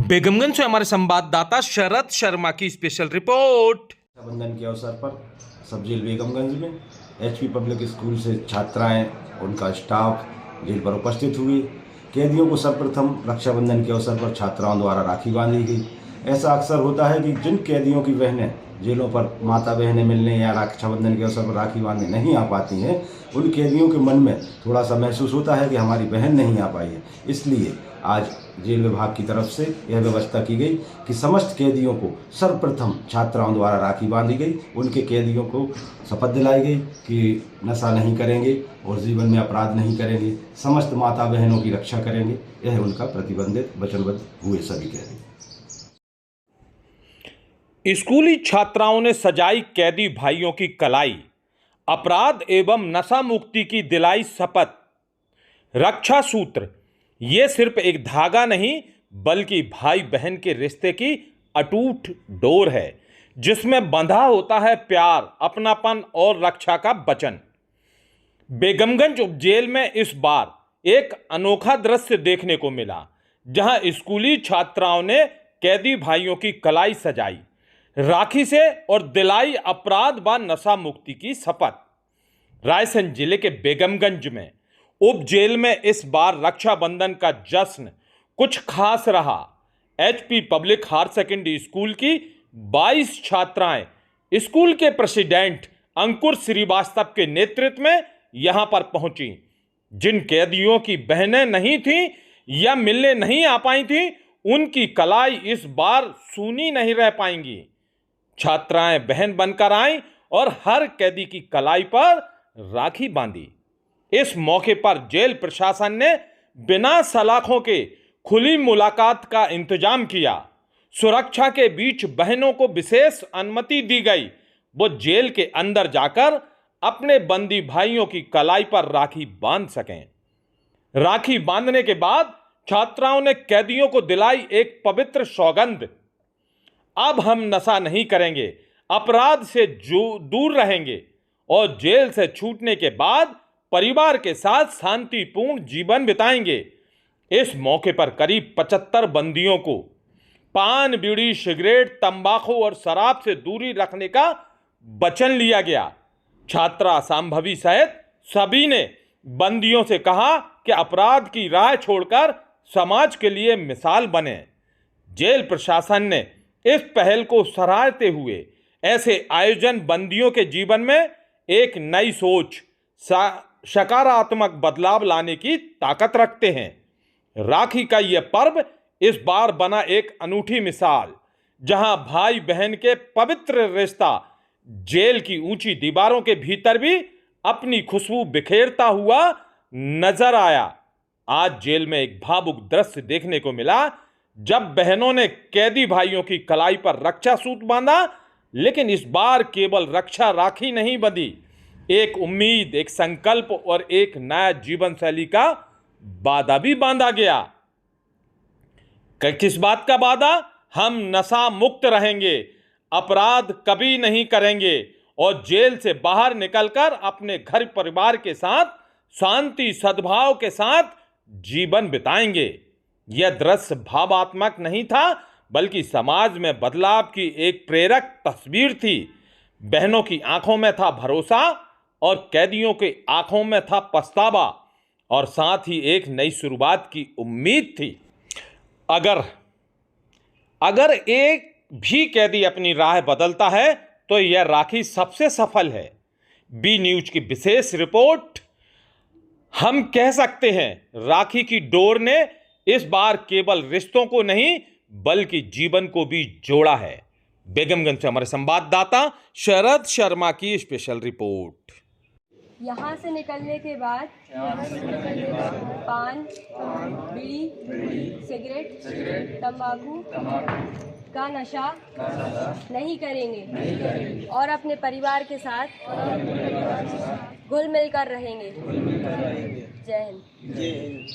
बेगमगंज से हमारे संवाददाता शरद शर्मा की स्पेशल रिपोर्ट। रक्षाबंधन के अवसर पर सब जेल बेगमगंज में एचपी पब्लिक स्कूल से छात्राएं, उनका स्टाफ जेल पर उपस्थित हुए। कैदियों को सर्वप्रथम रक्षाबंधन के अवसर पर छात्राओं द्वारा राखी बांधी गई। ऐसा अक्सर होता है कि जिन कैदियों की बहनें जेलों पर माता बहनें मिलने या रक्षाबंधन के अवसर पर राखी बांधने नहीं आ पाती हैं, उन कैदियों के मन में थोड़ा सा महसूस होता है कि हमारी बहन नहीं आ पाई है। इसलिए आज जेल विभाग की तरफ से यह व्यवस्था की गई कि समस्त कैदियों को सर्वप्रथम छात्राओं द्वारा राखी बांधी गई। उनके कैदियों को शपथ दिलाई गई कि नशा नहीं करेंगे और जीवन में अपराध नहीं करेंगे, समस्त माता बहनों की रक्षा करेंगे। यह उनका प्रतिबंधित वचनबद्ध हुए सभी कैदी। स्कूली छात्राओं ने सजाई कैदी भाइयों की कलाई, अपराध एवं नशा मुक्ति की दिलाई शपथ। रक्षा सूत्र ये सिर्फ एक धागा नहीं बल्कि भाई बहन के रिश्ते की अटूट डोर है, जिसमें बंधा होता है प्यार, अपनापन और रक्षा का वचन। बेगमगंज उपजेल में इस बार एक अनोखा दृश्य देखने को मिला, जहां स्कूली छात्राओं ने कैदी भाइयों की कलाई सजाई, राखी से और दिलाई अपराध व नशा मुक्ति की शपथ। रायसेन जिले के बेगमगंज में उप जेल में इस बार रक्षाबंधन का जश्न कुछ खास रहा। HP public higher secondary school की 22 छात्राएं स्कूल के प्रेसिडेंट अंकुर श्रीवास्तव के नेतृत्व में यहां पर पहुंची। जिन कैदियों की बहनें नहीं थीं या मिलने नहीं आ पाई थीं, उनकी कलाई इस बार सूनी नहीं रह पाएंगी। छात्राएं बहन बनकर आईं और हर कैदी की कलाई पर राखी बांधी। इस मौके पर जेल प्रशासन ने बिना सलाखों के खुली मुलाकात का इंतजाम किया। सुरक्षा के बीच बहनों को विशेष अनुमति दी गई, वो जेल के अंदर जाकर अपने बंदी भाइयों की कलाई पर राखी बांध सकें। राखी बांधने के बाद छात्राओं ने कैदियों को दिलाई एक पवित्र सौगंध। अब हम नशा नहीं करेंगे, अपराध से दूर रहेंगे और जेल से छूटने के बाद परिवार के साथ शांतिपूर्ण जीवन बिताएंगे। इस मौके पर करीब 75 बंदियों को पान, बीड़ी, सिगरेट, तंबाकू और शराब से दूरी रखने का वचन लिया गया। छात्रा संभवी सहित सभी ने बंदियों से कहा कि अपराध की राह छोड़कर समाज के लिए मिसाल बने। जेल प्रशासन ने इस पहल को सराहते हुए ऐसे आयोजन बंदियों के जीवन में एक नई सोच, सकारात्मक बदलाव लाने की ताकत रखते हैं। राखी का यह पर्व इस बार बना एक अनूठी मिसाल, जहां भाई बहन के पवित्र रिश्ता जेल की ऊंची दीवारों के भीतर भी अपनी खुशबू बिखेरता हुआ नजर आया। आज जेल में एक भावुक दृश्य देखने को मिला, जब बहनों ने कैदी भाइयों की कलाई पर रक्षा सूत्र बांधा। लेकिन इस बार केवल रक्षा राखी नहीं बंधी, एक उम्मीद, एक संकल्प और एक नया जीवन शैली का वादा भी बांधा गया। किस बात का वादा? हम नशा मुक्त रहेंगे, अपराध कभी नहीं करेंगे और जेल से बाहर निकलकर अपने घर परिवार के साथ शांति सद्भाव के साथ जीवन बिताएंगे। यह दृश्य भावात्मक नहीं था बल्कि समाज में बदलाव की एक प्रेरक तस्वीर थी। बहनों की आंखों में था भरोसा और कैदियों के आंखों में था पछतावा और साथ ही एक नई शुरुआत की उम्मीद थी। अगर एक भी कैदी अपनी राह बदलता है तो यह राखी सबसे सफल है। बी न्यूज की विशेष रिपोर्ट। हम कह सकते हैं राखी की डोर ने इस बार केवल रिश्तों को नहीं बल्कि जीवन को भी जोड़ा है। बेगमगंज से हमारे संवाददाता शरद शर्मा की स्पेशल रिपोर्ट। यहाँ से निकलने के बाद पान, बीड़ी, सिगरेट, तंबाकू का नशा नहीं करेंगे और अपने परिवार के साथ घुल मिल कर रहेंगे। जय हिंद।